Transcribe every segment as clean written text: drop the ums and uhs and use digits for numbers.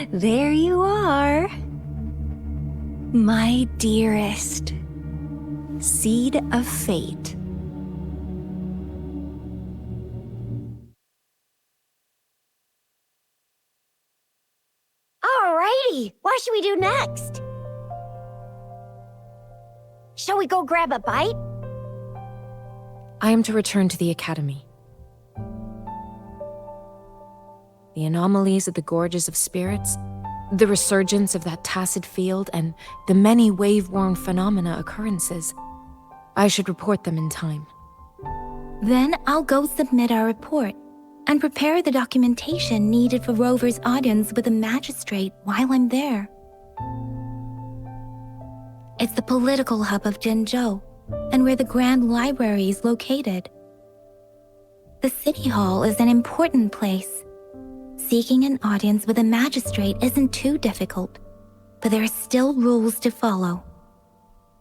There you are. My dearest. Seed of fate. Alrighty, what should we do next? Shall we go grab a bite? I am to return to the academy. The anomalies of the gorges of spirits, the resurgence of that tacit field, and the many wave-worn phenomena occurrences. I should report them in time. Then I'll go submit our report and prepare the documentation needed for Rover's audience with the magistrate while I'm there. It's the political hub of Jinzhou, and where the Grand Library is located. The City Hall is an important place. Seeking an audience with a magistrate isn't too difficult, but there are still rules to follow.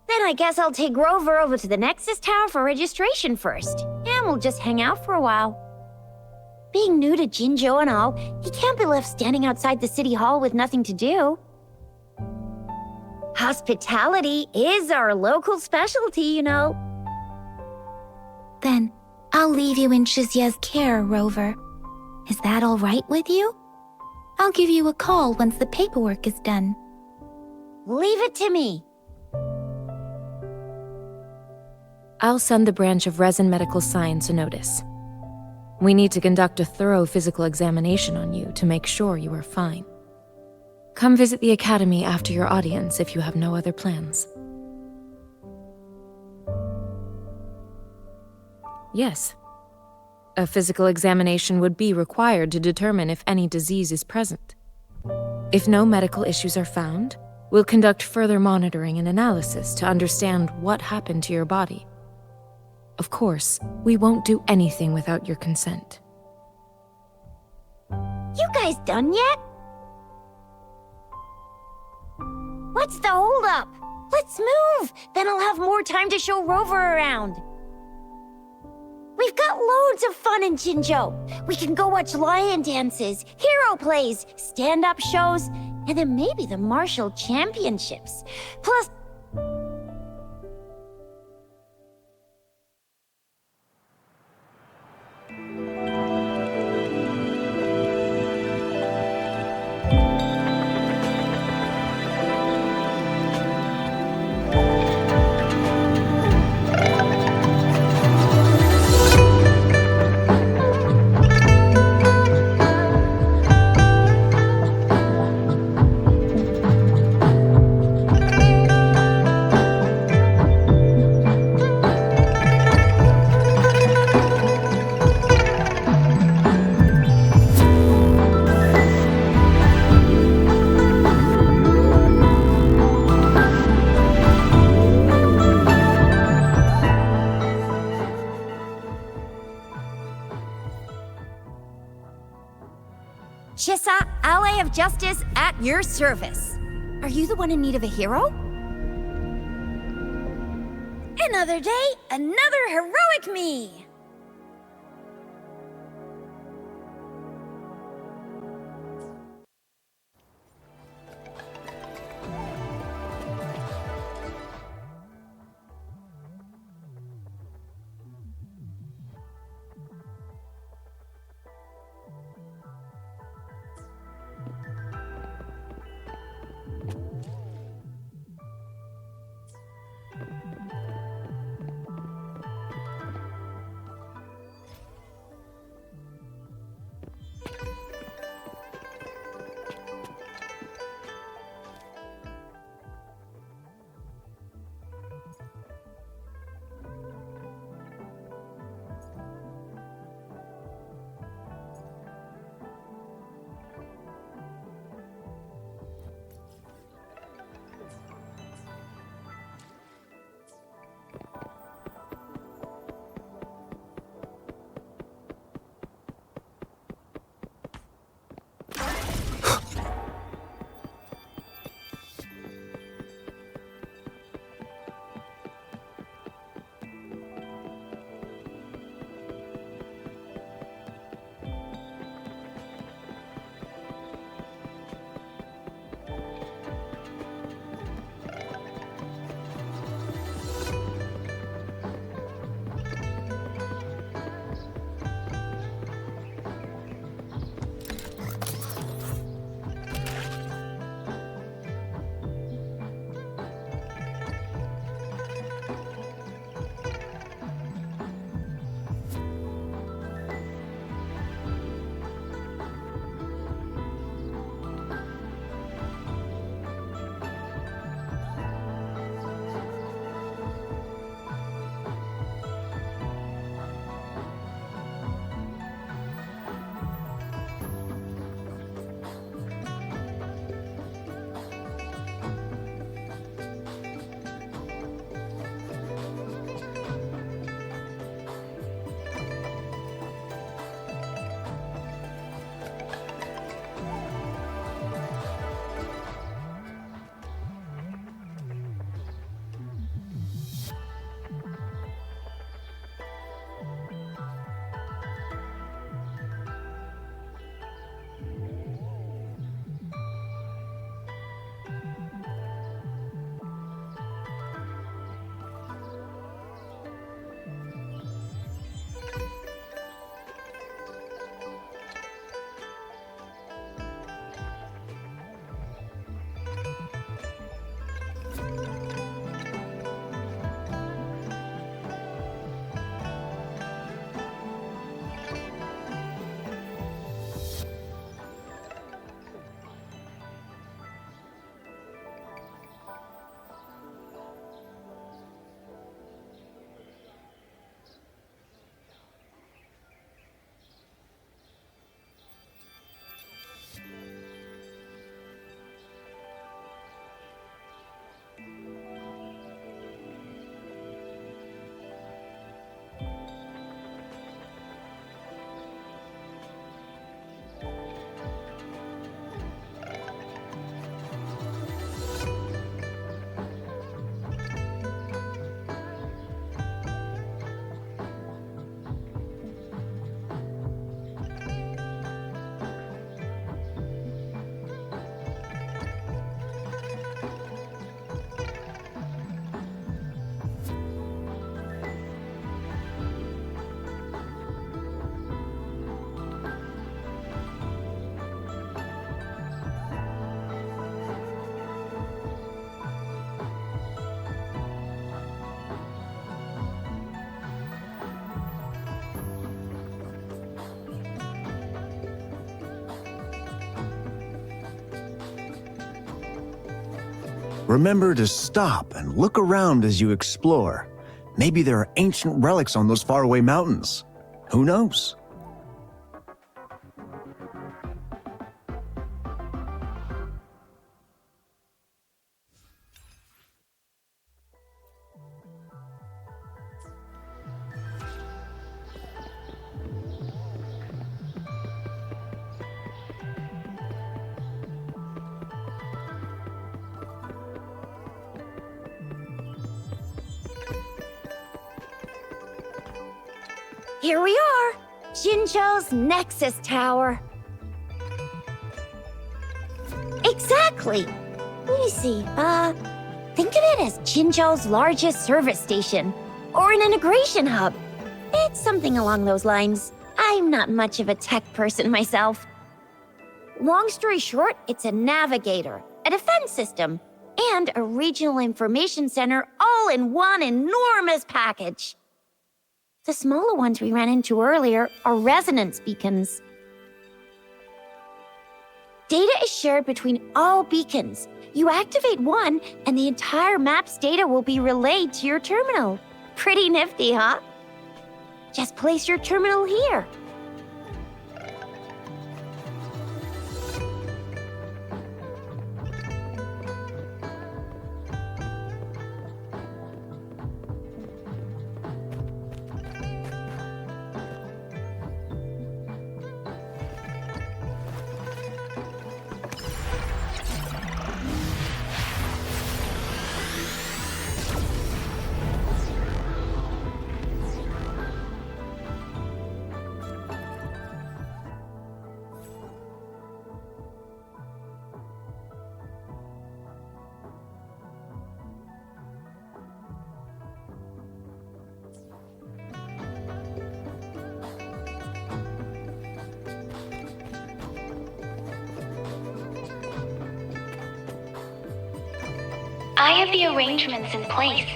Then I guess I'll take Rover over to the Nexus Tower for registration first, and we'll just hang out for a while. Being new to Jinzhou and all, he can't be left standing outside the City Hall with nothing to do. Hospitality is our local specialty, you know. Then, I'll leave you in Shizia's care, Rover. Is that all right with you? I'll give you a call once the paperwork is done. Leave it to me. I'll send the branch of Resin Medical Science a notice. We need to conduct a thorough physical examination on you to make sure you are fine. Come visit the academy after your audience if you have no other plans. Yes. A physical examination would be required to determine if any disease is present. If no medical issues are found, we'll conduct further monitoring and analysis to understand what happened to your body. Of course, we won't do anything without your consent. You guys done yet? What's the holdup? Let's move! Then I'll have more time to show Rover around. We've got loads of fun in Jinzhou. We can go watch lion dances, hero plays, stand-up shows, and then maybe the martial championships. Plus... Shisa, ally of justice at your service. Are you the one in need of a hero? Another day, another heroic me! Remember to stop and look around as you explore. Maybe there are ancient relics on those faraway mountains. Who knows? Here we are, Jinzhou's Nexus Tower. Exactly. Let me see, think of it as Jinzhou's largest service station, or an integration hub. It's something along those lines. I'm not much of a tech person myself. Long story short, it's a navigator, a defense system, and a regional information center all in one enormous package. The smaller ones we ran into earlier are resonance beacons. Data is shared between all beacons. You activate one, and the entire map's data will be relayed to your terminal. Pretty nifty, huh? Just place your terminal here. I have the arrangements in place.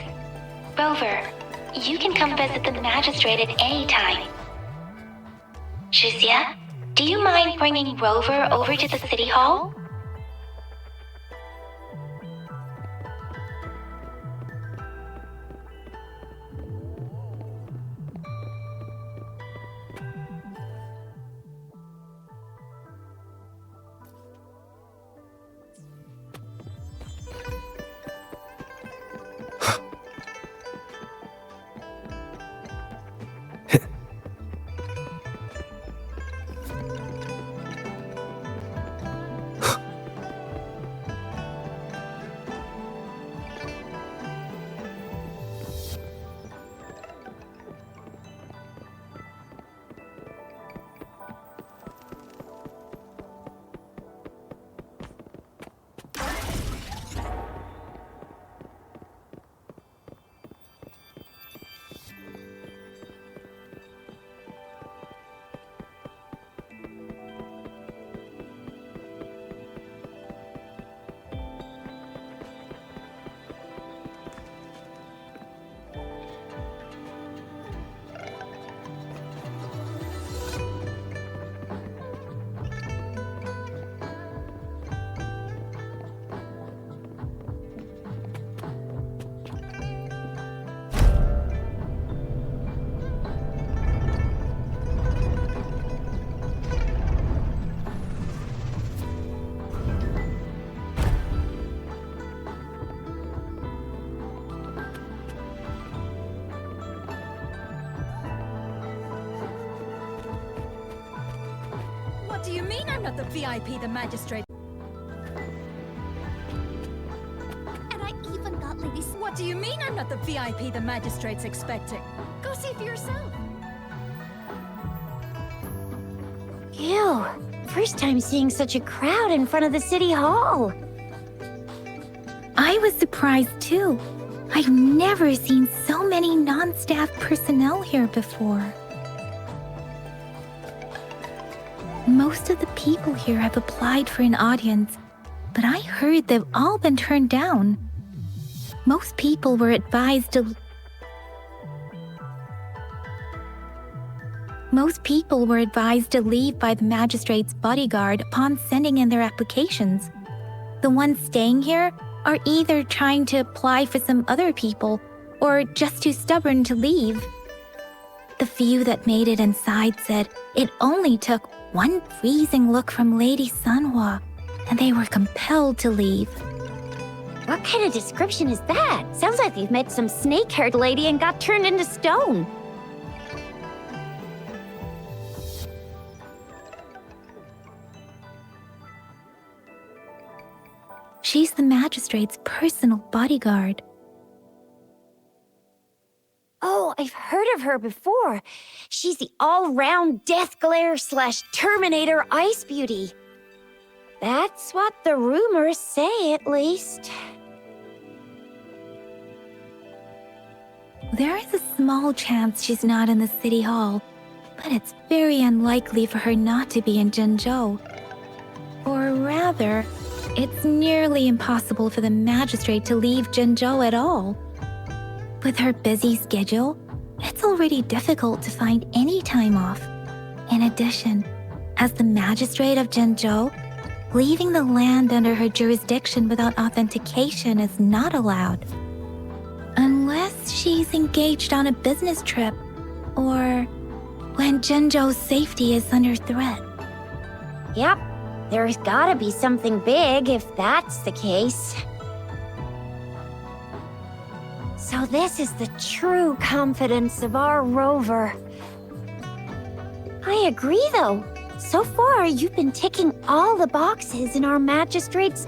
Rover, you can come visit the magistrate at any time. Shuzia, do you mind bringing Rover over to the city hall? What do you mean I'm not the VIP the magistrate? And I even got ladies. What do you mean I'm not the VIP the magistrate's expecting? Go see for yourself. Ew, first time seeing such a crowd in front of the city hall. I was surprised too. I've never seen so many non-staff personnel here before. Most of the people here have applied for an audience, but I heard they've all been turned down. Most people were advised to leave by the magistrate's bodyguard upon sending in their applications. The ones staying here are either trying to apply for some other people or just too stubborn to leave. The few that made it inside said it only took one freezing look from Lady Sanhua, and they were compelled to leave. What kind of description is that? Sounds like you've met some snake-haired lady and got turned into stone. She's the magistrate's personal bodyguard. Oh, I've heard of her before. She's the all-round death glare / Terminator ice beauty. That's what the rumors say, at least. There is a small chance she's not in the city hall, but it's very unlikely for her not to be in Zhengzhou. Or rather, it's nearly impossible for the magistrate to leave Zhengzhou at all. With her busy schedule, it's already difficult to find any time off. In addition, as the magistrate of Zhengzhou, leaving the land under her jurisdiction without authentication is not allowed. Unless she's engaged on a business trip, or when Zhengzhou's safety is under threat. Yep, there's gotta be something big if that's the case. So this is the true confidence of our Rover. I agree, though. So far, you've been ticking all the boxes in our magistrate's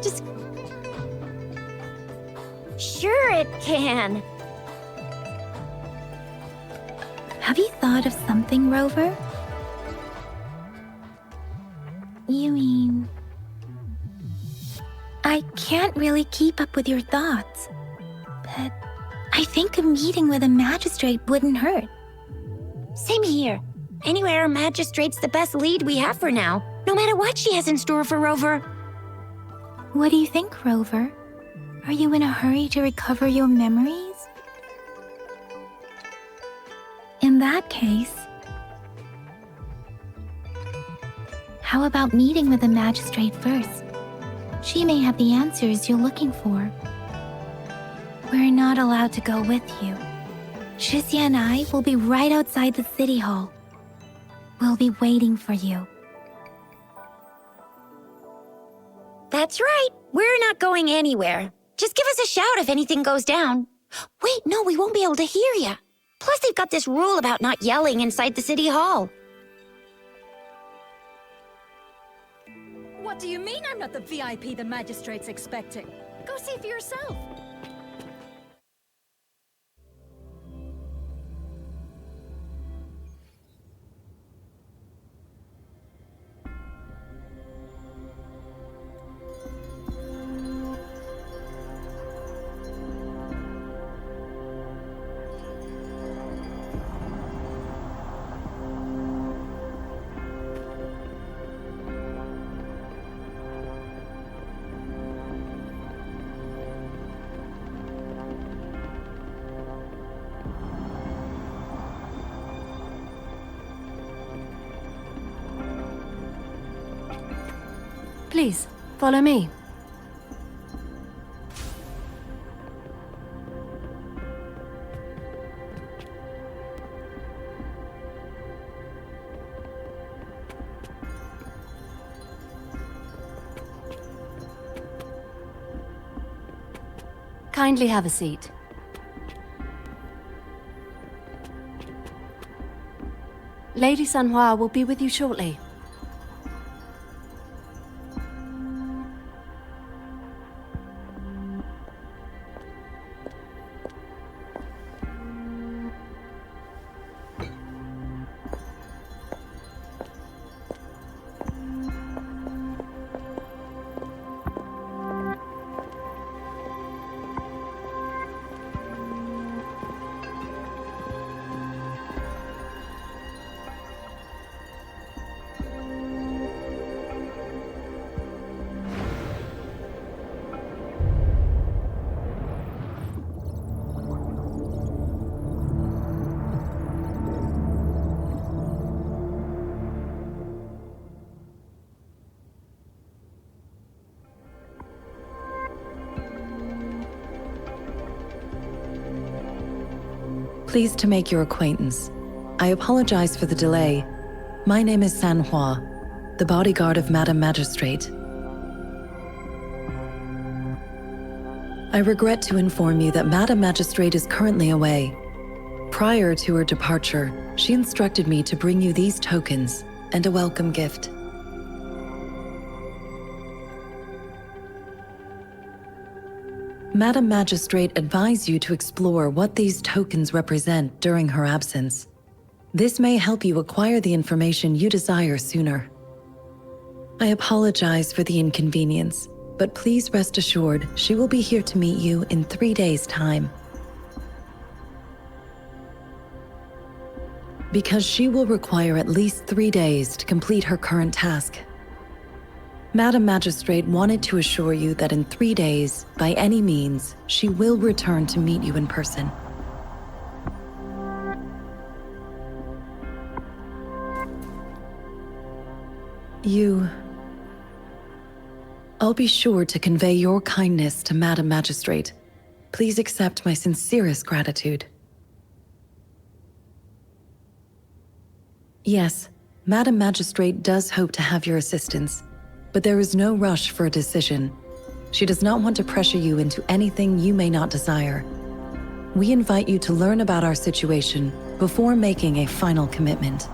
Sure it can. Have you thought of something, Rover? You mean... I can't really keep up with your thoughts, but I think a meeting with a magistrate wouldn't hurt. Same here. Anywhere a magistrate's the best lead we have for now, no matter what she has in store for Rover. What do you think, Rover? Are you in a hurry to recover your memories? In that case, how about meeting with the magistrate first? She may have the answers you're looking for. We're not allowed to go with you. Shixia and I will be right outside the city hall. We'll be waiting for you. That's right. We're not going anywhere. Just give us a shout if anything goes down. Wait, no, we won't be able to hear you. Plus, they've got this rule about not yelling inside the city hall. What do you mean I'm not the VIP the magistrate's expecting? Go see for yourself. Please, follow me. Kindly have a seat. Lady Sanhua will be with you shortly. Pleased to make your acquaintance. I apologize for the delay. My name is Sanhua, the bodyguard of Madam Magistrate. I regret to inform you that Madam Magistrate is currently away. Prior to her departure, she instructed me to bring you these tokens and a welcome gift. Madam Magistrate advised you to explore what these tokens represent during her absence. This may help you acquire the information you desire sooner. I apologize for the inconvenience, but please rest assured she will be here to meet you in 3 days' time. Because she will require at least 3 days to complete her current task. Madam Magistrate wanted to assure you that in 3 days, by any means, she will return to meet you in person. I'll be sure to convey your kindness to Madam Magistrate. Please accept my sincerest gratitude. Yes, Madam Magistrate does hope to have your assistance, but there is no rush for a decision. She does not want to pressure you into anything you may not desire. We invite you to learn about our situation before making a final commitment.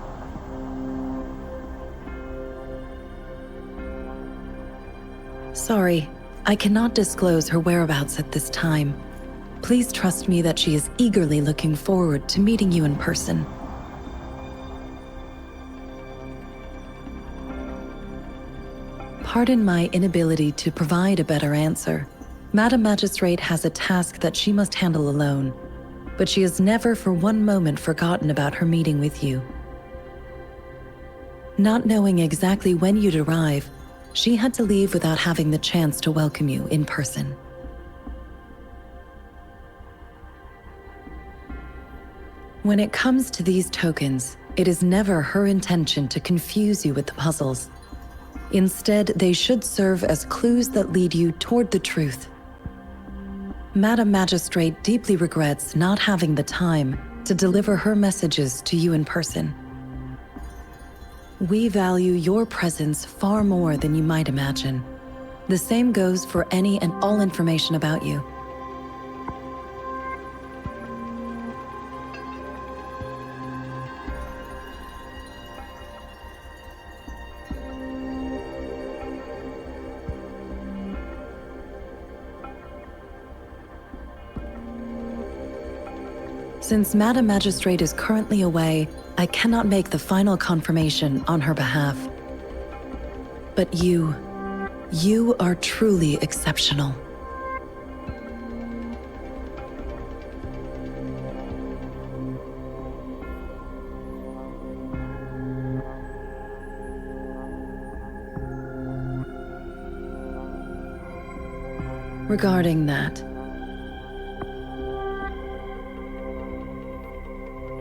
Sorry, I cannot disclose her whereabouts at this time. Please trust me that she is eagerly looking forward to meeting you in person. Pardon my inability to provide a better answer. Madam Magistrate has a task that she must handle alone, but she has never for one moment forgotten about her meeting with you. Not knowing exactly when you'd arrive, she had to leave without having the chance to welcome you in person. When it comes to these tokens, it is never her intention to confuse you with the puzzles. Instead, they should serve as clues that lead you toward the truth. Madam Magistrate deeply regrets not having the time to deliver her messages to you in person. We value your presence far more than you might imagine. The same goes for any and all information about you. Since Madam Magistrate is currently away, I cannot make the final confirmation on her behalf. But you are truly exceptional. Regarding that,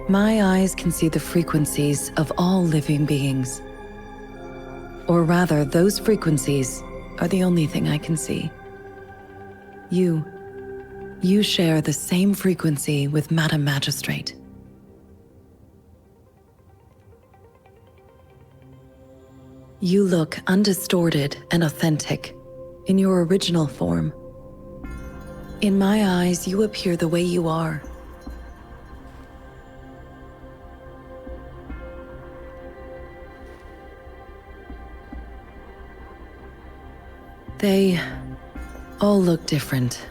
my eyes can see the frequencies of all living beings. Or rather, those frequencies are the only thing I can see. You share the same frequency with Madam Magistrate. You look undistorted and authentic in your original form. In my eyes, you appear the way you are. They all look different.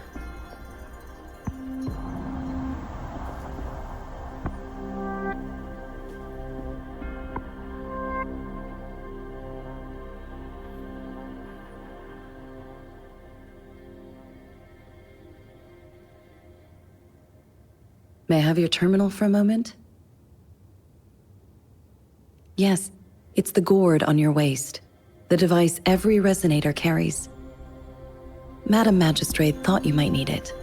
May I have your terminal for a moment? Yes, it's the gourd on your waist, the device every resonator carries. Madam Magistrate thought you might need it.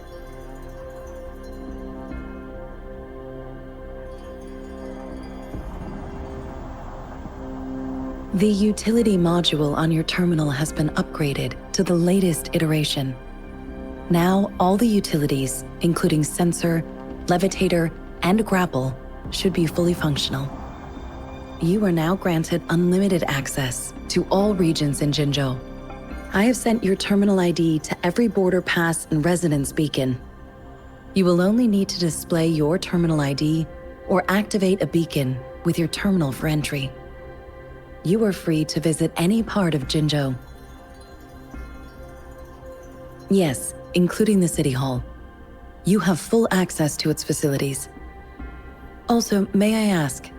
The utility module on your terminal has been upgraded to the latest iteration. Now, all the utilities, including sensor, levitator, and grapple should be fully functional. You are now granted unlimited access to all regions in Jinzhou. I have sent your terminal ID to every border pass and residence beacon. You will only need to display your terminal ID or activate a beacon with your terminal for entry. You are free to visit any part of Jinzhou. Yes, including the City Hall. You have full access to its facilities. Also, may I ask,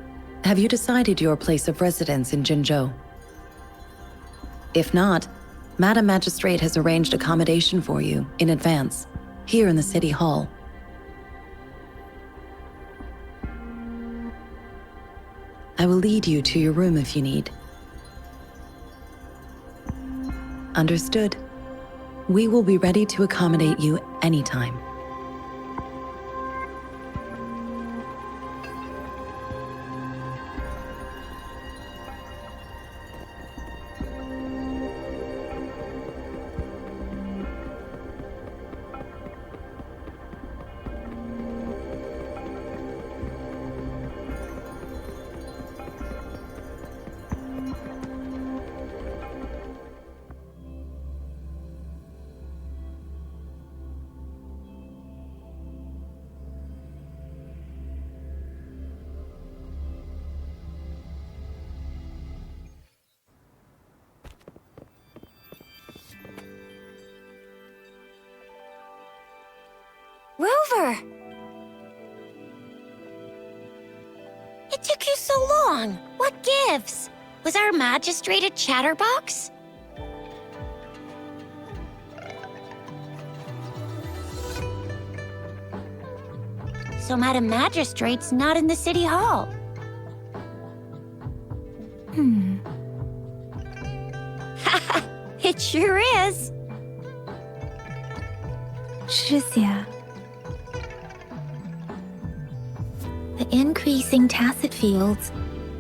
have you decided your place of residence in Jinzhou? If not, Madam Magistrate has arranged accommodation for you in advance, here in the City Hall. I will lead you to your room if you need. Understood. We will be ready to accommodate you anytime. Rover! It took you so long. What gives? Was our magistrate a chatterbox? So Madam Magistrate's not in the City Hall. Haha, it sure is. 是呀. The increasing tacit fields,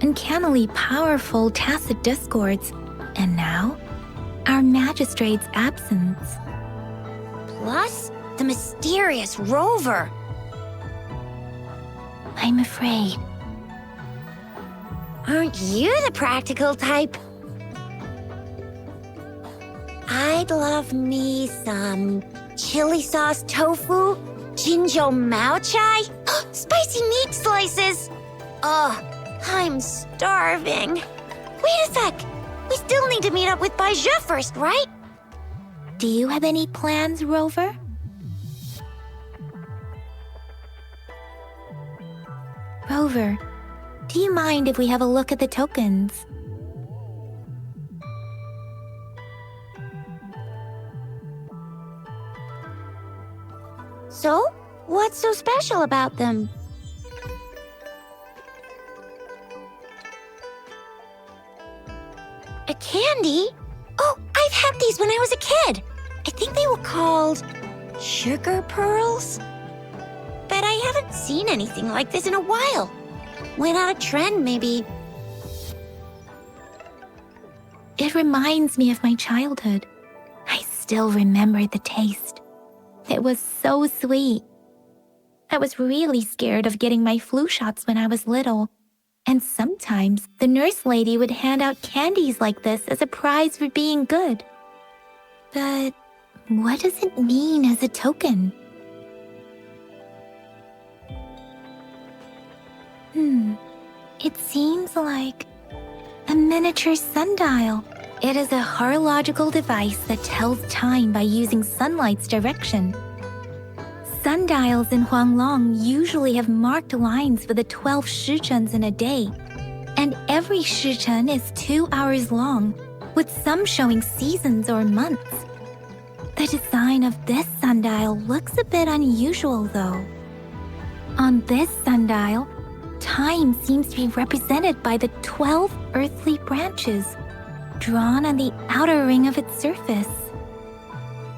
uncannily powerful tacit discords, and now, our magistrate's absence. Plus, the mysterious Rover. I'm afraid. Aren't you the practical type? I'd love me some chili sauce tofu, Jinzhou Mao Chai, spicy meat slices. Ugh, I'm starving. Wait a sec. We still need to meet up with Baizhe first, right? Do you have any plans, Rover? Rover, do you mind if we have a look at the tokens? So, what's so special about them? A candy? Oh, I've had these when I was a kid. I think they were called sugar pearls. But I haven't seen anything like this in a while. Went out of trend, maybe. It reminds me of my childhood. I still remember the taste. It was so sweet. I was really scared of getting my flu shots when I was little. And sometimes the nurse lady would hand out candies like this as a prize for being good. But what does it mean as a token? It seems like a miniature sundial. It is a horological device that tells time by using sunlight's direction. Sundials in Huanglong usually have marked lines for the 12 shichens in a day, and every shichen is 2 hours long, with some showing seasons or months. The design of this sundial looks a bit unusual, though. On this sundial, time seems to be represented by the 12 earthly branches, drawn on the outer ring of its surface.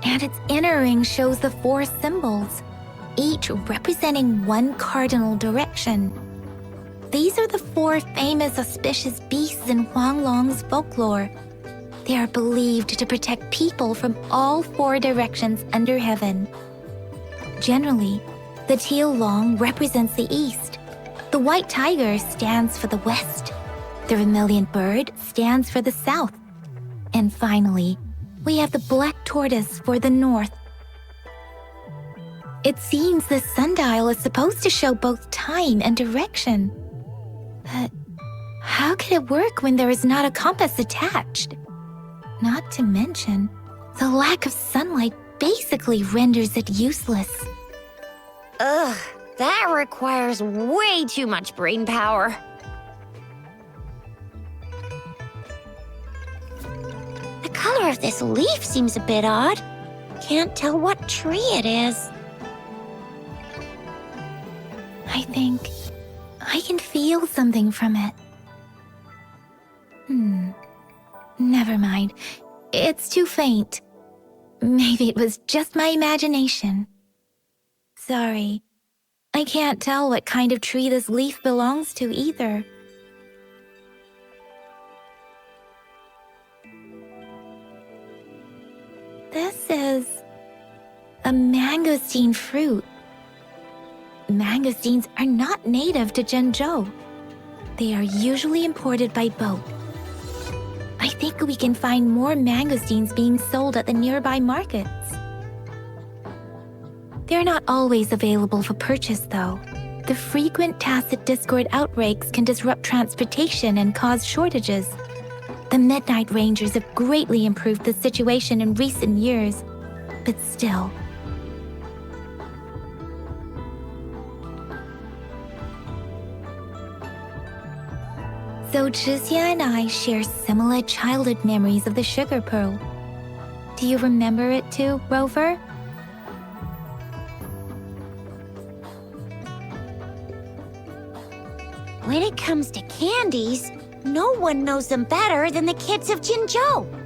And its inner ring shows the 4 symbols, each representing one cardinal direction. These are the 4 famous auspicious beasts in Huanglong's folklore. They are believed to protect people from all 4 directions under heaven. Generally, The teal long represents the east. The white tiger stands for the west. The vermilion bird stands for the south. And finally, we have the black tortoise for the north. It seems the sundial is supposed to show both time and direction. But how could it work when there is not a compass attached? Not to mention, the lack of sunlight basically renders it useless. Ugh, that requires way too much brain power. The color of this leaf seems a bit odd. Can't tell what tree it is. I think I can feel something from it. Never mind. It's too faint. Maybe it was just my imagination. Sorry. I can't tell what kind of tree this leaf belongs to either. This is a mangosteen fruit. Mangosteens are not native to Zhengzhou. They are usually imported by boat. I think we can find more mangosteens being sold at the nearby markets. They're not always available for purchase, though. The frequent tacit discord outbreaks can disrupt transportation and cause shortages. The Midnight Rangers have greatly improved the situation in recent years, but still. So Zhixia and I share similar childhood memories of the sugar pearl. Do you remember it too, Rover? When it comes to candies, no one knows them better than the kids of Jinzhou.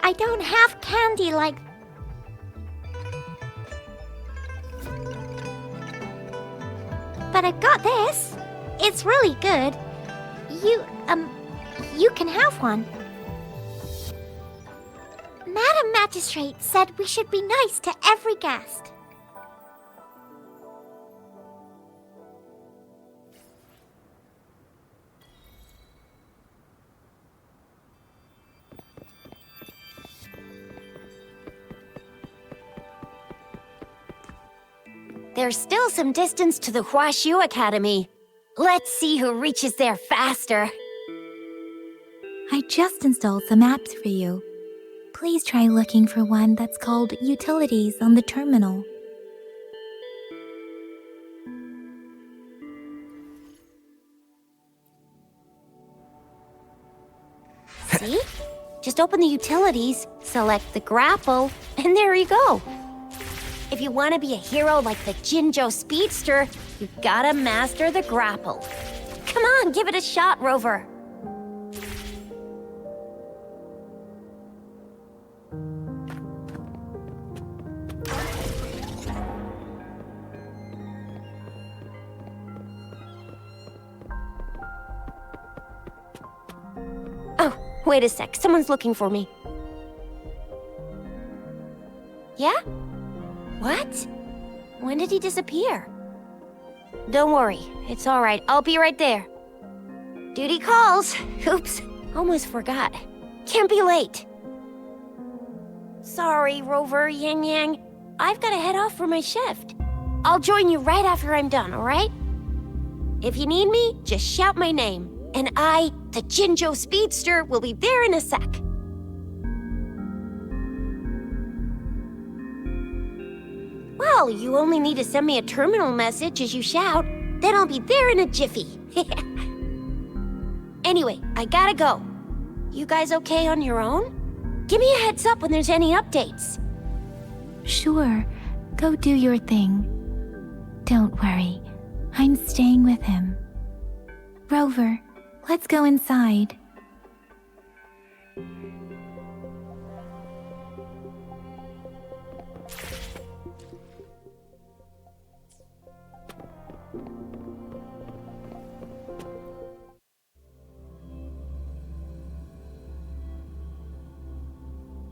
I don't have candy like... But I got this. It's really good. You can have one. Madam Magistrate said we should be nice to every guest. There's still some distance to the Huaxiu Academy. Let's see who reaches there faster. I just installed some apps for you. Please try looking for one that's called Utilities on the terminal. See? Just open the utilities, select the grapple, and there you go. If you want to be a hero like the Jinzhou Speedster, you gotta master the grapple. Come on, give it a shot, Rover. Oh, wait a sec. Someone's looking for me. Yeah? What? When did he disappear? Don't worry, it's all right. I'll be right there. Duty calls. Oops, almost forgot. Can't be late. Sorry, Rover, Yang Yang. I've got to head off for my shift. I'll join you right after I'm done, all right? If you need me, just shout my name. And I, the Jinzhou Speedster, will be there in a sec. Well, you only need to send me a terminal message as you shout, then I'll be there in a jiffy. Anyway, I gotta go. You guys okay on your own? Give me a heads up when there's any updates. Sure, go do your thing. Don't worry, I'm staying with him. Rover, let's go inside.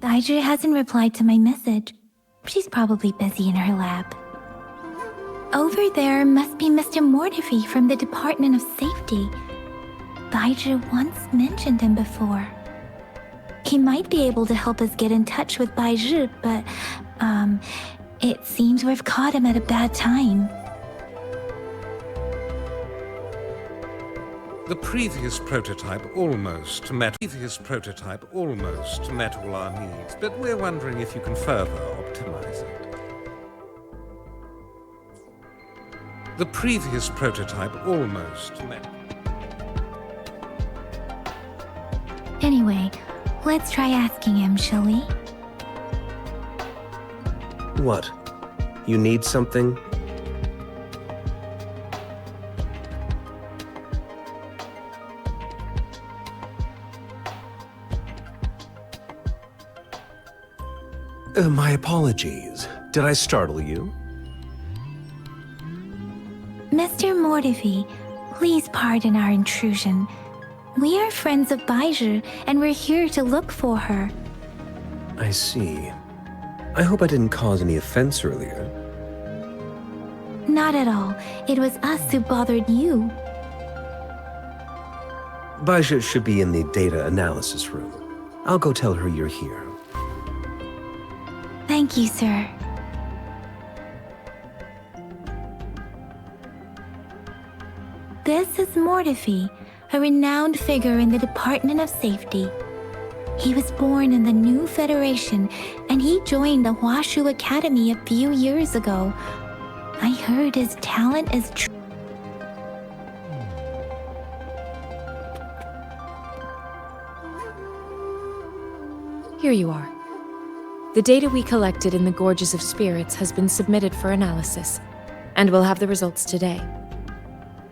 Baizhi hasn't replied to my message. She's probably busy in her lab. Over there must be Mr. Mortifi from the Department of Safety. Baizhi once mentioned him before. He might be able to help us get in touch with Baizhi, but, it seems we've caught him at a bad time. The previous prototype almost met all our needs, but we're wondering if you can further optimize it. The previous prototype almost met. Anyway, let's try asking him, shall we? What? You need something? My apologies. Did I startle you? Mr. Mortifi, please pardon our intrusion. We are friends of Baizhi, and we're here to look for her. I see. I hope I didn't cause any offense earlier. Not at all. It was us who bothered you. Baizhi should be in the data analysis room. I'll go tell her you're here. Thank you, sir. This is Mortifi, a renowned figure in the Department of Safety. He was born in the new Federation, and he joined the Huashu Academy a few years ago. I heard his talent is Here you are. The data we collected in the Gorges of Spirits has been submitted for analysis, and we'll have the results today.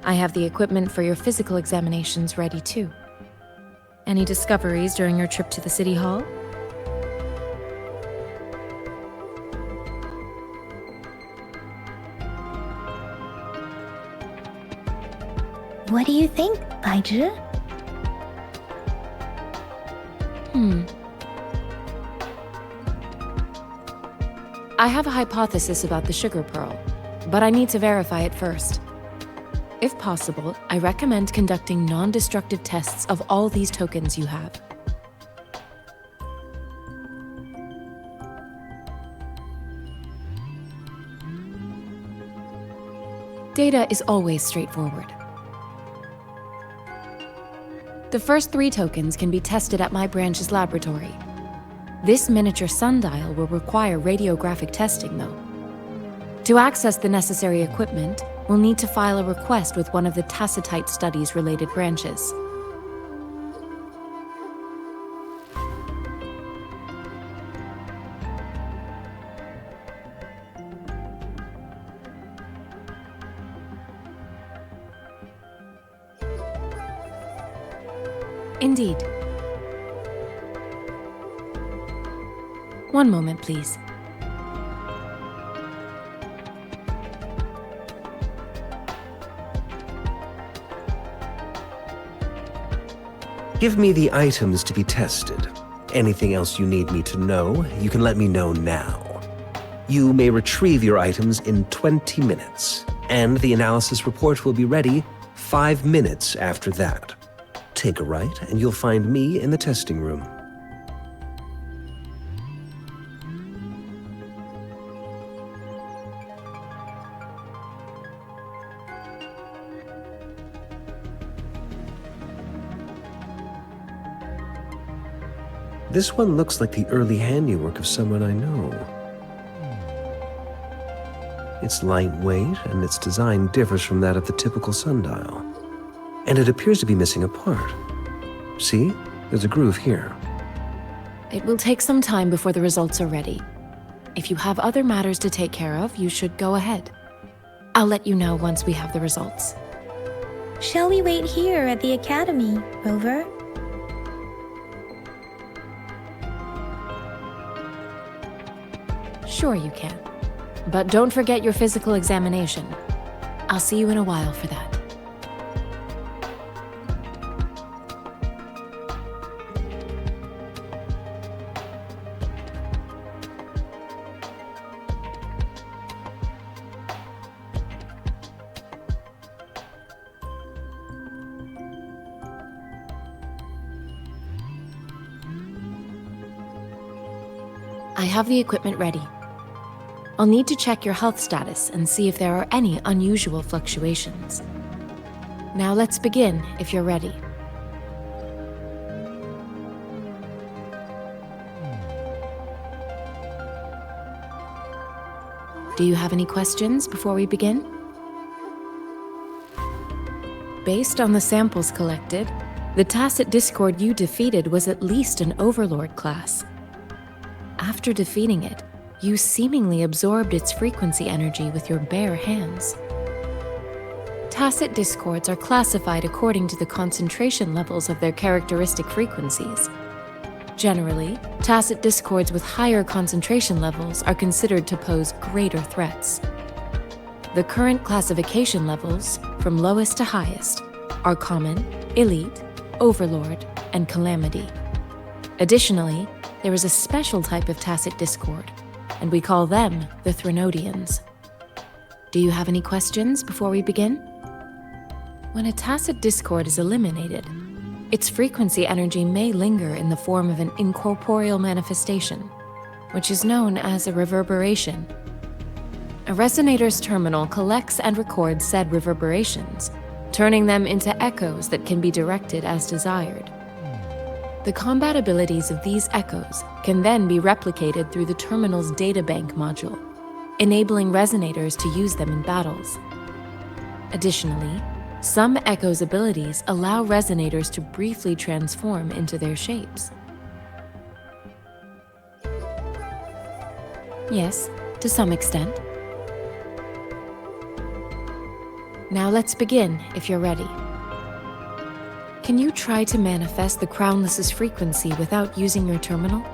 I have the equipment for your physical examinations ready too. Any discoveries during your trip to the City Hall? What do you think, Baizhi? I have a hypothesis about the sugar pearl, but I need to verify it first. If possible, I recommend conducting non-destructive tests of all these tokens you have. Data is always straightforward. The first 3 tokens can be tested at my branch's laboratory. This miniature sundial will require radiographic testing, though. To access the necessary equipment, we'll need to file a request with one of the Tacitite Studies-related branches. Indeed. One moment, please. Give me the items to be tested. Anything else you need me to know, you can let me know now. You may retrieve your items in 20 minutes, and the analysis report will be ready 5 minutes after that. Take a right, and you'll find me in the testing room. This one looks like the early handiwork of someone I know. It's lightweight, and its design differs from that of the typical sundial. And it appears to be missing a part. See? There's a groove here. It will take some time before the results are ready. If you have other matters to take care of, you should go ahead. I'll let you know once we have the results. Shall we wait here at the academy, Rover? Sure you can. But don't forget your physical examination. I'll see you in a while for that. I have the equipment ready. I'll need to check your health status and see if there are any unusual fluctuations. Now let's begin, if you're ready. Do you have any questions before we begin? Based on the samples collected, the Tacit Discord you defeated was at least an Overlord class. After defeating it, you seemingly absorbed its frequency energy with your bare hands. Tacit discords are classified according to the concentration levels of their characteristic frequencies. Generally, tacit discords with higher concentration levels are considered to pose greater threats. The current classification levels, from lowest to highest, are Common, Elite, Overlord, and Calamity. Additionally, there is a special type of tacit discord, and we call them the Threnodians. Do you have any questions before we begin? When a tacit discord is eliminated, its frequency energy may linger in the form of an incorporeal manifestation, which is known as a reverberation. A resonator's terminal collects and records said reverberations, turning them into echoes that can be directed as desired. The combat abilities of these echoes can then be replicated through the terminal's databank module, enabling resonators to use them in battles. Additionally, some echoes' abilities allow resonators to briefly transform into their shapes. Yes, to some extent. Now let's begin, if you're ready. Can you try to manifest the Crownless's frequency without using your terminal?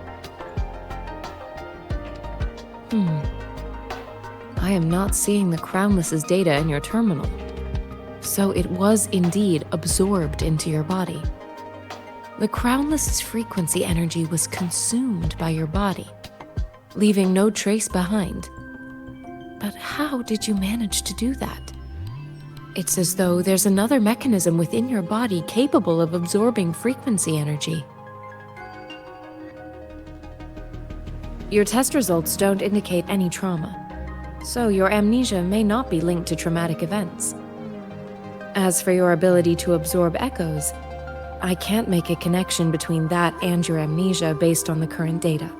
I am not seeing the Crownless's data in your terminal. So it was indeed absorbed into your body. The Crownless's frequency energy was consumed by your body, leaving no trace behind. But how did you manage to do that? It's as though there's another mechanism within your body capable of absorbing frequency energy. Your test results don't indicate any trauma, so your amnesia may not be linked to traumatic events. As for your ability to absorb echoes, I can't make a connection between that and your amnesia based on the current data.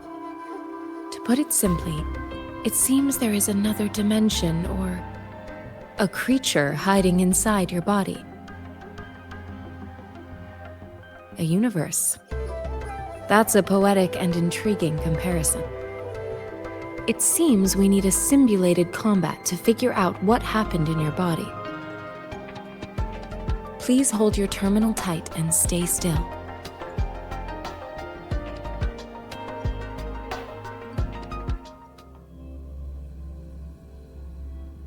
To put it simply, it seems there is another dimension or a creature hiding inside your body. A universe. That's a poetic and intriguing comparison. It seems we need a simulated combat to figure out what happened in your body. Please hold your terminal tight and stay still.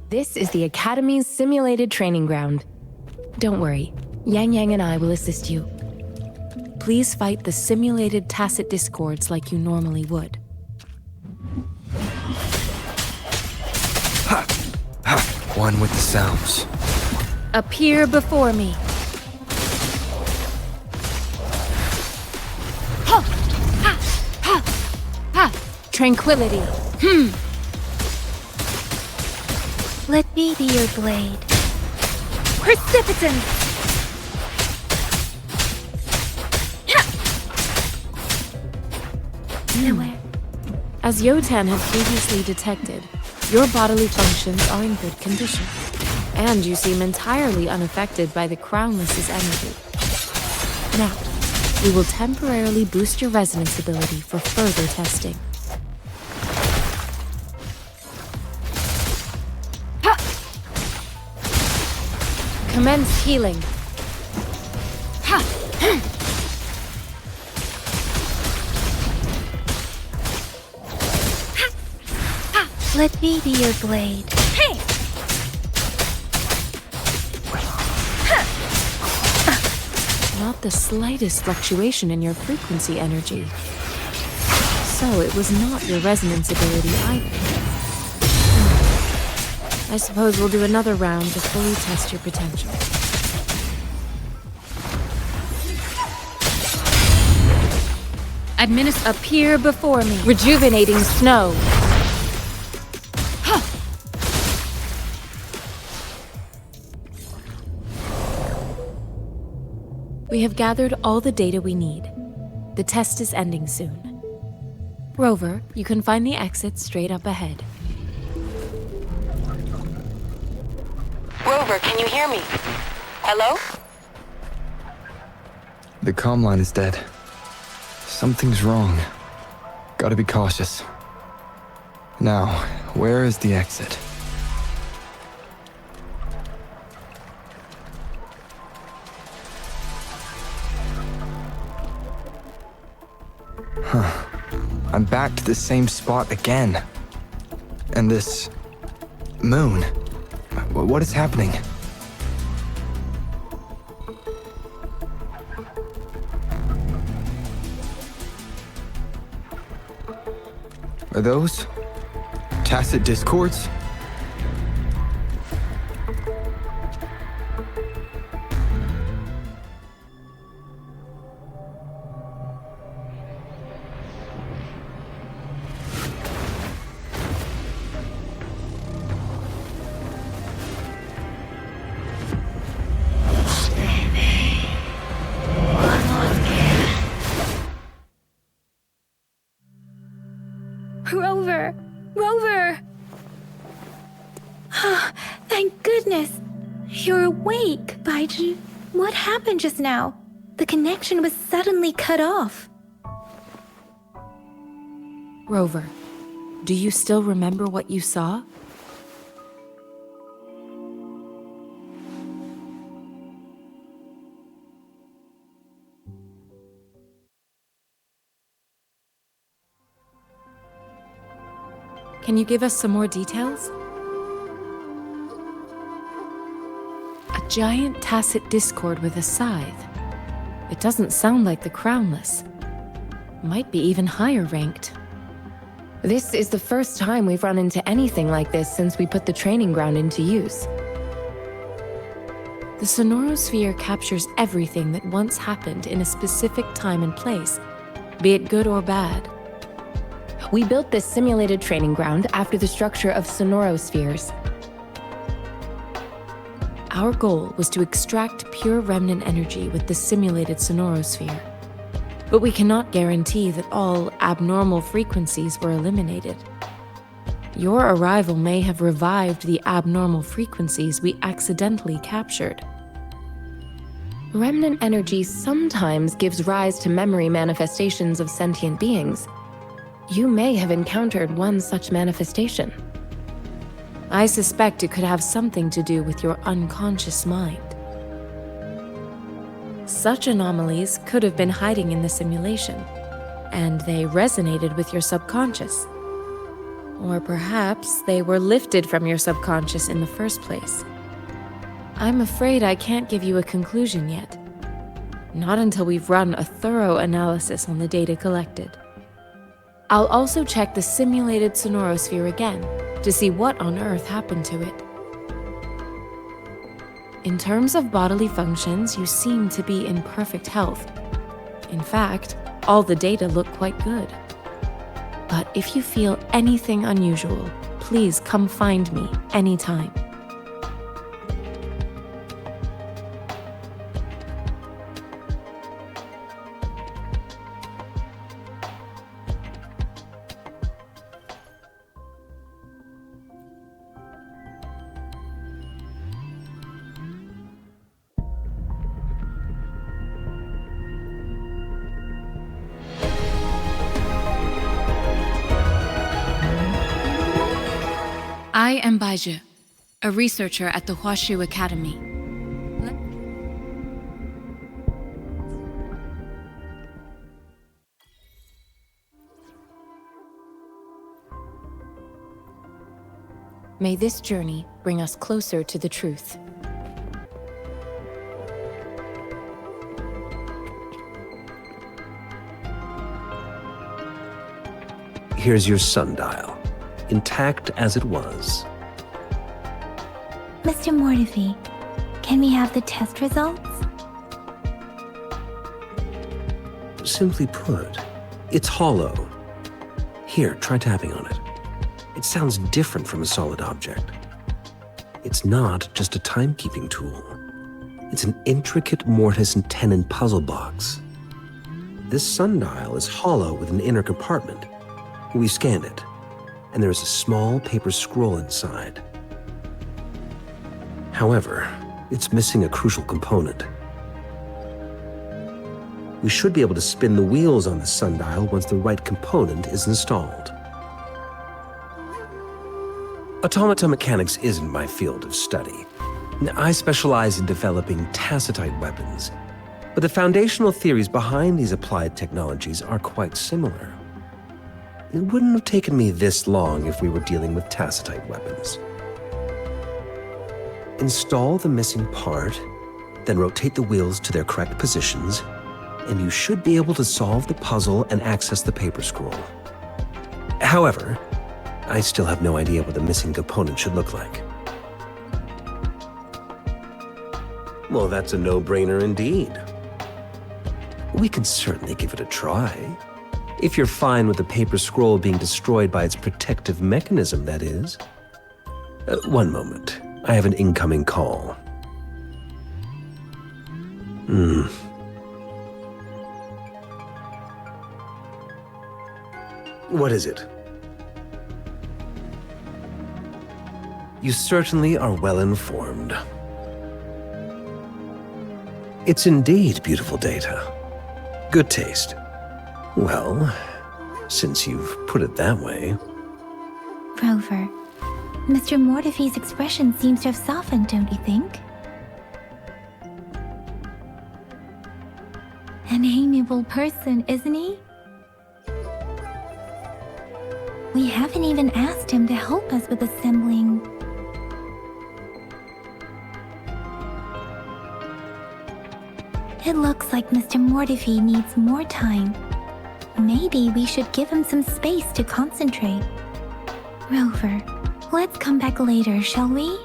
This is the Academy's simulated training ground. Don't worry, Yang Yang and I will assist you. Please fight the simulated tacit discords like you normally would. Ha! Ha! One with the sounds. Appear before me. Ha! Ha! Ha! Ha! Tranquility. Let me be your blade. Precipitance! Nowhere. As Yotan had previously detected, your bodily functions are in good condition, and you seem entirely unaffected by the Crownless's energy. Now, we will temporarily boost your resonance ability for further testing. Commence healing. Let me be your blade. Not the slightest fluctuation in your frequency energy. So it was not your resonance ability either. I suppose we'll do another round to fully test your potential. Appear before me. Rejuvenating snow. We have gathered all the data we need. The test is ending soon. Rover, you can find the exit straight up ahead. Rover, can you hear me? Hello? The comm line is dead. Something's wrong. Gotta be cautious. Now, where is the exit? Huh. I'm back to the same spot again. And this... moon. What is happening? Are those tacit discords? Rover! Rover! Thank goodness! You're awake, Baiju. What happened just now? The connection was suddenly cut off. Rover, do you still remember what you saw? Can you give us some more details? A giant tacit discord with a scythe. It doesn't sound like the crownless. Might be even higher ranked. This is the first time we've run into anything like this since we put the training ground into use. The sonorosphere captures everything that once happened in a specific time and place, be it good or bad. We built this simulated training ground after the structure of sonorospheres. Our goal was to extract pure remnant energy with the simulated sonorosphere. But we cannot guarantee that all abnormal frequencies were eliminated. Your arrival may have revived the abnormal frequencies we accidentally captured. Remnant energy sometimes gives rise to memory manifestations of sentient beings. You may have encountered one such manifestation. I suspect it could have something to do with your unconscious mind. Such anomalies could have been hiding in the simulation, and they resonated with your subconscious. Or perhaps they were lifted from your subconscious in the first place. I'm afraid I can't give you a conclusion yet. Not until we've run a thorough analysis on the data collected. I'll also check the simulated sonorosphere again to see what on earth happened to it. In terms of bodily functions, you seem to be in perfect health. In fact, all the data look quite good. But if you feel anything unusual, please come find me anytime. I am Baizhi, a researcher at the Huashu Academy. May this journey bring us closer to the truth. Here's your sundial, intact as it was. Mr. Mortefi, can we have the test results? Simply put, it's hollow. Here, try tapping on it. It sounds different from a solid object. It's not just a timekeeping tool. It's an intricate mortise and tenon puzzle box. This sundial is hollow with an inner compartment. We scanned it, and there is a small paper scroll inside. However, it's missing a crucial component. We should be able to spin the wheels on the sundial once the right component is installed. Automata mechanics isn't my field of study. I specialize in developing tacitite weapons, but the foundational theories behind these applied technologies are quite similar. It wouldn't have taken me this long if we were dealing with tacitite weapons. Install the missing part, then rotate the wheels to their correct positions, and you should be able to solve the puzzle and access the paper scroll. However, I still have no idea what the missing component should look like. Well, that's a no-brainer indeed. We can certainly give it a try. If you're fine with the paper scroll being destroyed by its protective mechanism, that is. One moment. I have an incoming call. What is it? You certainly are well informed. It's indeed beautiful data. Good taste. Well, since you've put it that way. Rover, Mr. Mortefi's expression seems to have softened, don't you think? An amiable person, isn't he? We haven't even asked him to help us with assembling. It looks like Mr. Mortefi needs more time. Maybe we should give him some space to concentrate. Rover, let's come back later, shall we?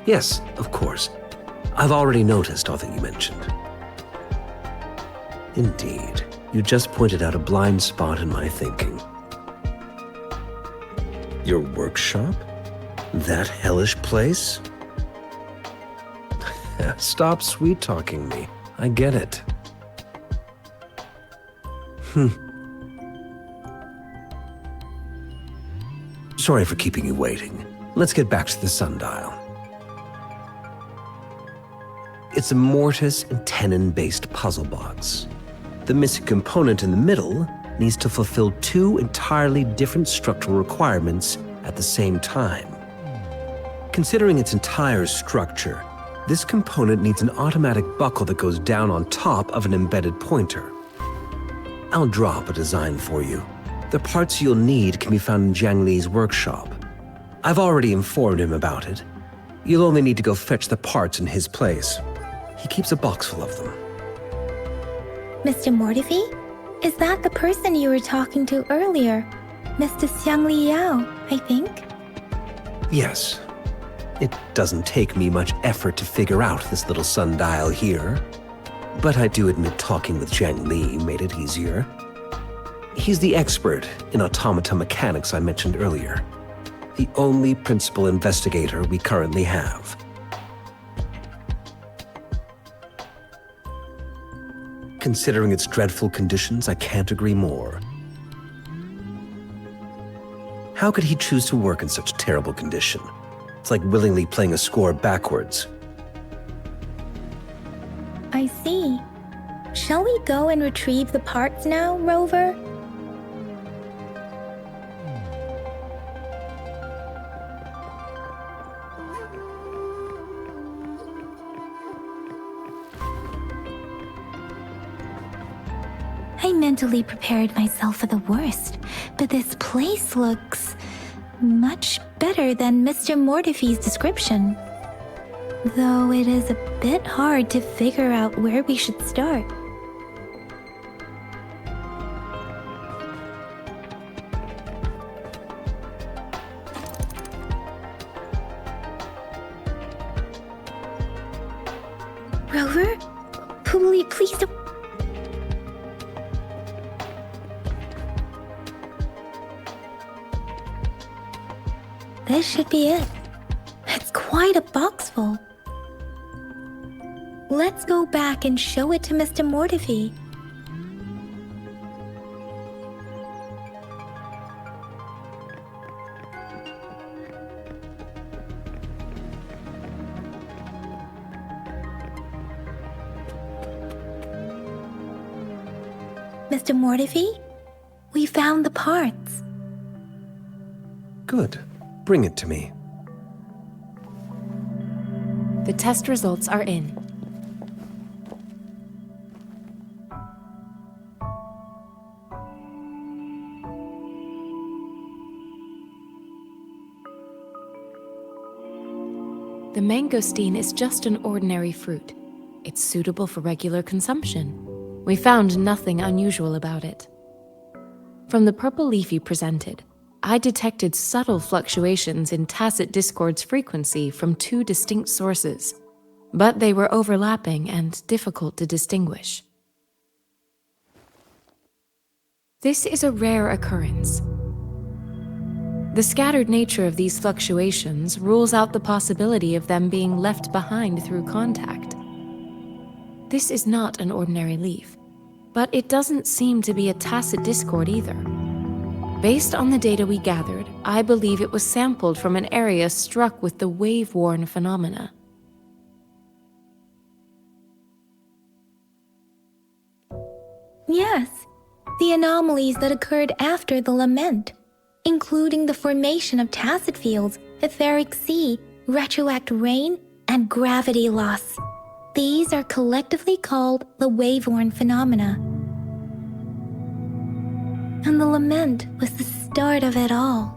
Yes, of course. I've already noticed all that you mentioned. Indeed, you just pointed out a blind spot in my thinking. Your workshop? That hellish place? Stop sweet-talking me. I get it. Sorry for keeping you waiting. Let's get back to the sundial. It's a mortise and tenon-based puzzle box. The missing component in the middle needs to fulfill two entirely different structural requirements at the same time. Considering its entire structure, this component needs an automatic buckle that goes down on top of an embedded pointer. I'll drop a design for you. The parts you'll need can be found in Jiang Li's workshop. I've already informed him about it. You'll only need to go fetch the parts in his place. He keeps a box full of them. Mr. Mortifi? Is that the person you were talking to earlier? Mr. Xiang Liao, I think? Yes. It doesn't take me much effort to figure out this little sundial here. But I do admit talking with Zhang Li made it easier. He's the expert in automata mechanics I mentioned earlier. The only principal investigator we currently have. Considering its dreadful conditions, I can't agree more. How could he choose to work in such terrible condition? It's like willingly playing a score backwards. I see. Shall we go and retrieve the parts now, Rover? I mentally prepared myself for the worst, but this place looks much better than Mr. Mortifi's description. Though it is a bit hard to figure out where we should start. Rover? Please don't... This should be it. It's quite a box full. Let's go back and show it to Mr. Mortifi. Mr. Mortifi, we found the parts. Good. Bring it to me. The test results are in. The mangosteen is just an ordinary fruit. It's suitable for regular consumption. We found nothing unusual about it. From the purple leaf you presented, I detected subtle fluctuations in tacit discord's frequency from two distinct sources, but they were overlapping and difficult to distinguish. This is a rare occurrence. The scattered nature of these fluctuations rules out the possibility of them being left behind through contact. This is not an ordinary leaf, but it doesn't seem to be a tacit discord either. Based on the data we gathered, I believe it was sampled from an area struck with the wave-worn phenomena. Yes, the anomalies that occurred after the lament, including the formation of tacit fields, etheric sea, retroact rain, and gravity loss. These are collectively called the wave-worn phenomena. And the lament was the start of it all.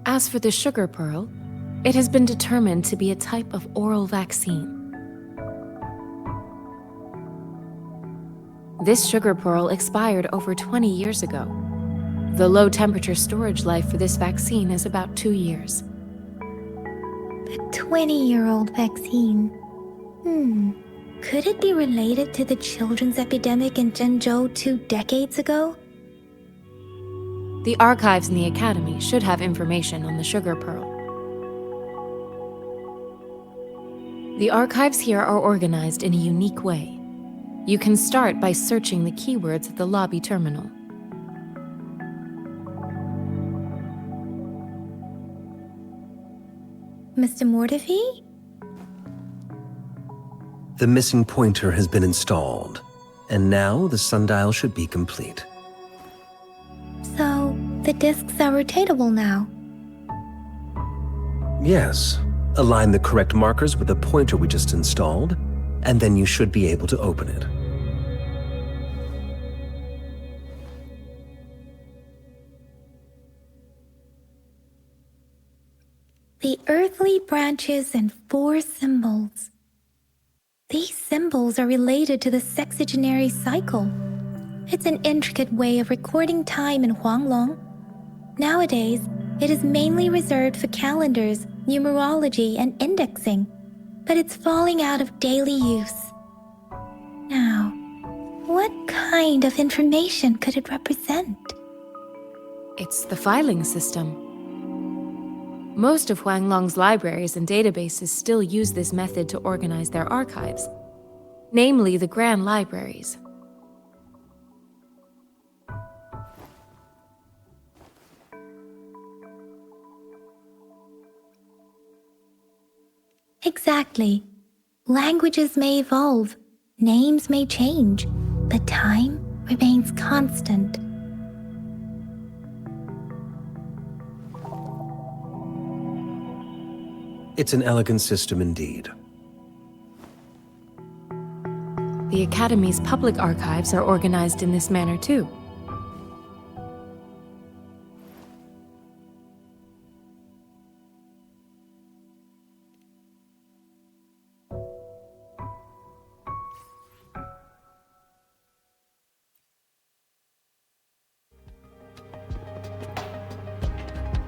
As for the sugar pearl, it has been determined to be a type of oral vaccine. This sugar pearl expired over 20 years ago. The low-temperature storage life for this vaccine is about 2 years. A 20-year-old vaccine. Could it be related to the children's epidemic in Zhengzhou 2 decades ago? The archives in the Academy should have information on the sugar pearl. The archives here are organized in a unique way. You can start by searching the keywords at the lobby terminal. Mr. Mortifi? The missing pointer has been installed, and now the sundial should be complete. So, the discs are rotatable now? Yes. Align the correct markers with the pointer we just installed, and then you should be able to open it. The earthly branches and 4 symbols. These symbols are related to the sexagenary cycle. It's an intricate way of recording time in Huanglong. Nowadays, it is mainly reserved for calendars, numerology, and indexing, but it's falling out of daily use. Now, what kind of information could it represent? It's the filing system. Most of Huanglong's libraries and databases still use this method to organize their archives, namely the Grand Libraries. Exactly. Languages may evolve, names may change, but time remains constant. It's an elegant system indeed. The Academy's public archives are organized in this manner too.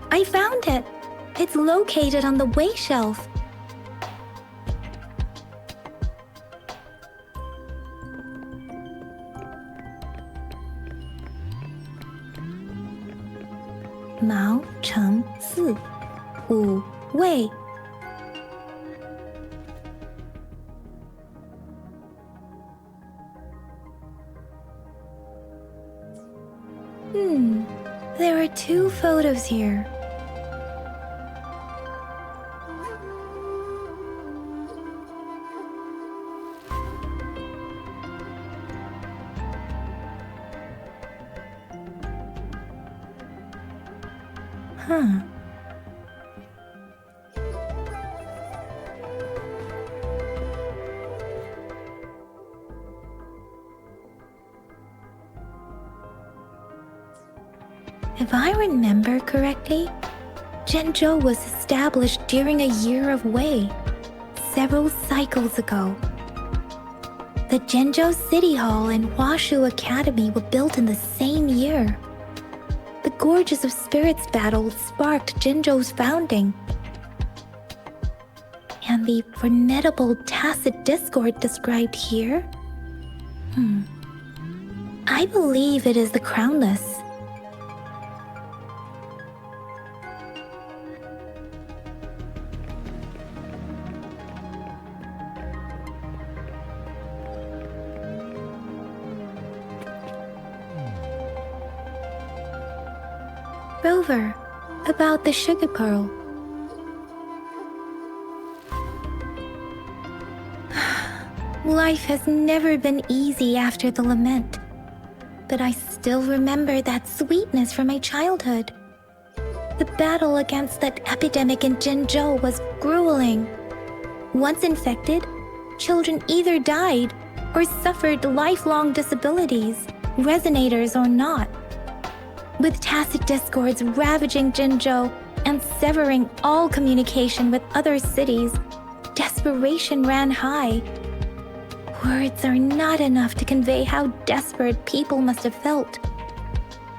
I found it! It's located on the way shelf. Mao Cheng Si, Wu Wei. There are 2 photos here. If I remember correctly, Zhenzhou was established during a year of Wei, several cycles ago. The Zhenzhou City Hall and Huashu Academy were built in the same year. The Gorges of Spirits battle sparked Zhenzhou's founding. And the formidable tacit discord described here? I believe it is the Crownless. Rover, about the sugar pearl. Life has never been easy after the lament, but I still remember that sweetness from my childhood. The battle against that epidemic in Zhenzhou was grueling. Once infected, children either died or suffered lifelong disabilities, resonators or not. With tacit discords ravaging Zhenzhou and severing all communication with other cities, desperation ran high. Words are not enough to convey how desperate people must have felt.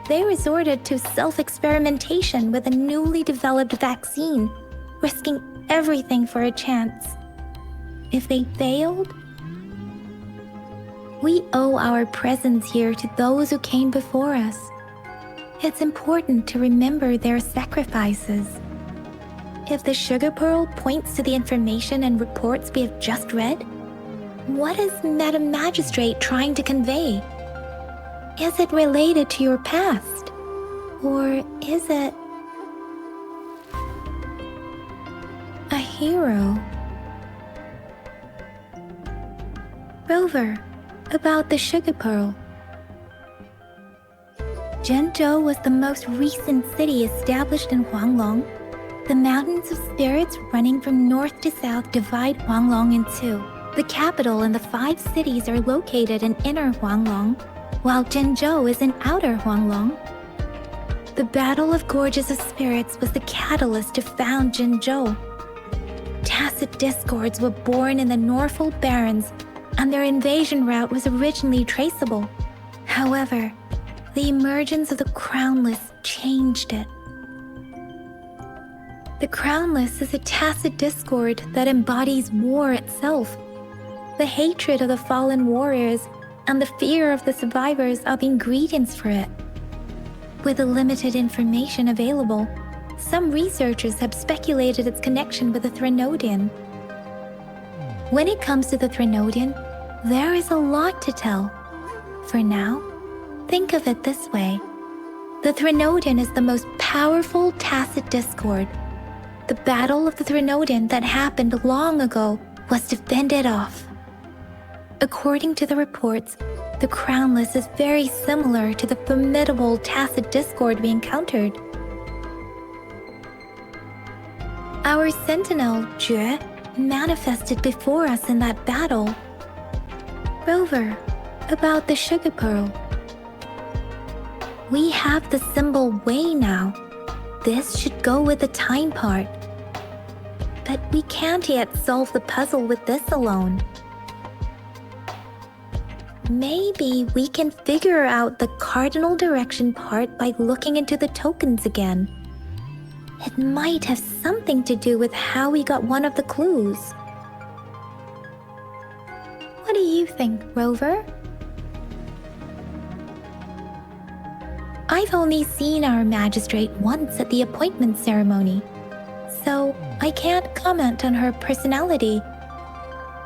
They resorted to self-experimentation with a newly developed vaccine, risking everything for a chance. If they failed, we owe our presence here to those who came before us. It's important to remember their sacrifices. If the sugar pearl points to the information and reports we have just read, what is Madam Magistrate trying to convey? Is it related to your past? Or is it a hero? Rover, about the sugar pearl. Zhenzhou was the most recent city established in Huanglong. The mountains of spirits running from north to south divide Huanglong in 2. The capital and the 5 cities are located in inner Huanglong, while Zhenzhou is in outer Huanglong. The Battle of Gorges of Spirits was the catalyst to found Jinzhou. Tacit discords were born in the Norfolk Barrens, and their invasion route was originally traceable. However, the emergence of the Crownless changed it. The Crownless is a tacit discord that embodies war itself. The hatred of the fallen warriors and the fear of the survivors are the ingredients for it. With the limited information available, some researchers have speculated its connection with the Threnodian. When it comes to the Threnodian, there is a lot to tell. For now, think of it this way. The Threnodian is the most powerful tacit discord. The Battle of the Threnodian that happened long ago was to fend it off. According to the reports, the Crownless is very similar to the formidable tacit discord we encountered. Our sentinel, Jue, manifested before us in that battle. Rover, about the sugar pearl. We have the symbol Wei now. This should go with the time part. But we can't yet solve the puzzle with this alone. Maybe we can figure out the cardinal direction part by looking into the tokens again. It might have something to do with how we got one of the clues. What do you think, Rover? I've only seen our magistrate once at the appointment ceremony, so I can't comment on her personality.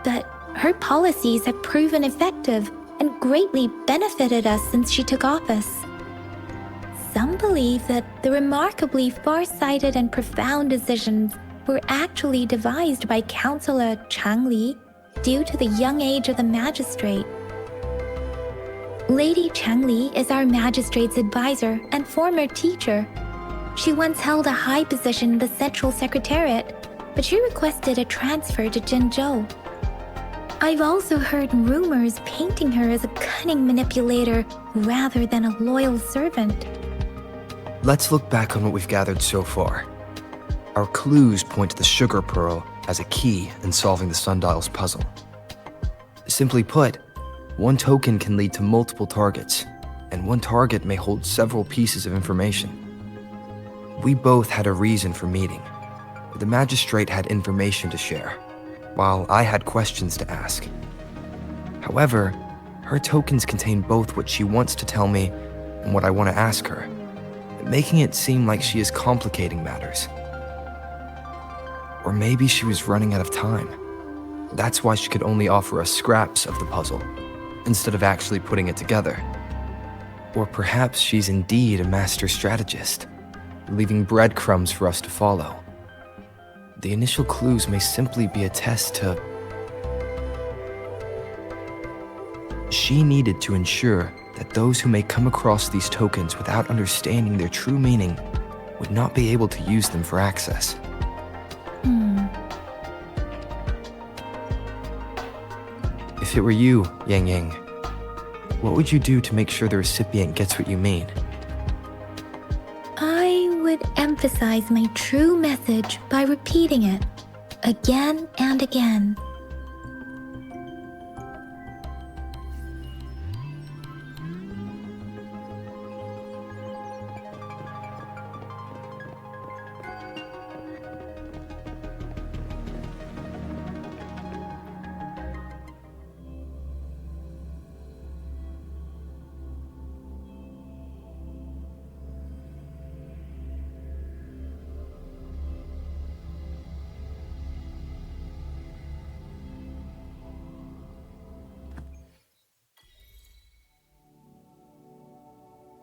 But her policies have proven effective and greatly benefited us since she took office. Some believe that the remarkably far-sighted and profound decisions were actually devised by Councillor Changli due to the young age of the magistrate. Lady Changli is our magistrate's advisor and former teacher. She once held a high position in the Central Secretariat, but she requested a transfer to Jinzhou. I've also heard rumors painting her as a cunning manipulator rather than a loyal servant. Let's look back on what we've gathered so far. Our clues point to the sugar pearl as a key in solving the sundial's puzzle. Simply put, one token can lead to multiple targets, and one target may hold several pieces of information. We both had a reason for meeting. The magistrate had information to share, while I had questions to ask. However, her tokens contain both what she wants to tell me and what I want to ask her, making it seem like she is complicating matters. Or maybe she was running out of time. That's why she could only offer us scraps of the puzzle, instead of actually putting it together. Or perhaps she's indeed a master strategist, leaving breadcrumbs for us to follow. The initial clues may simply be a test to... She needed to ensure that those who may come across these tokens without understanding their true meaning would not be able to use them for access. If it were you, Yang Yang, what would you do to make sure the recipient gets what you mean? I would emphasize my true message by repeating it again and again.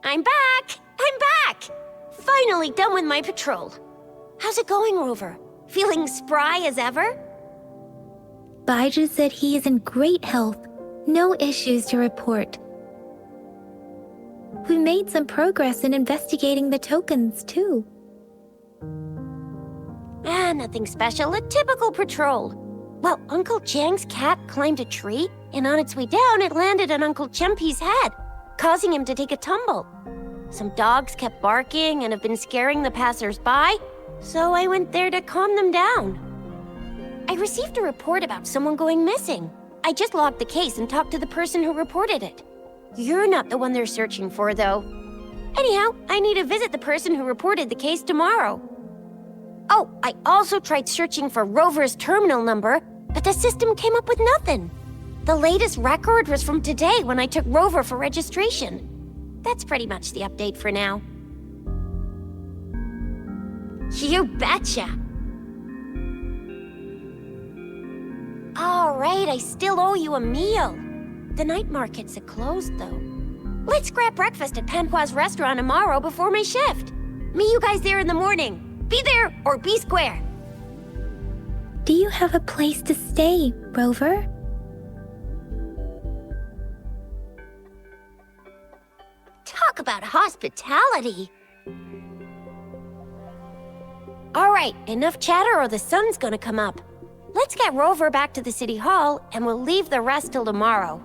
I'm back! I'm back! Finally done with my patrol. How's it going, Rover? Feeling spry as ever? Baiju said he is in great health. No issues to report. We made some progress in investigating the tokens, too. Nothing special. A typical patrol. Well, Uncle Chang's cat climbed a tree, and on its way down, it landed on Uncle Chempi's head, causing him to take a tumble. Some dogs kept barking and have been scaring the passers-by, so I went there to calm them down. I received a report about someone going missing. I just logged the case and talked to the person who reported it. You're not the one they're searching for, though. Anyhow, I need to visit the person who reported the case tomorrow. Oh, I also tried searching for Rover's terminal number, but the system came up with nothing. The latest record was from today when I took Rover for registration. That's pretty much the update for now. You betcha! All right, I still owe you a meal. The night markets are closed, though. Let's grab breakfast at Panhua's restaurant tomorrow before my shift. Meet you guys there in the morning. Be there or be square. Do you have a place to stay, Rover? Talk about hospitality. All right, enough chatter or the sun's gonna come up. Let's get Rover back to the city hall and we'll leave the rest till tomorrow.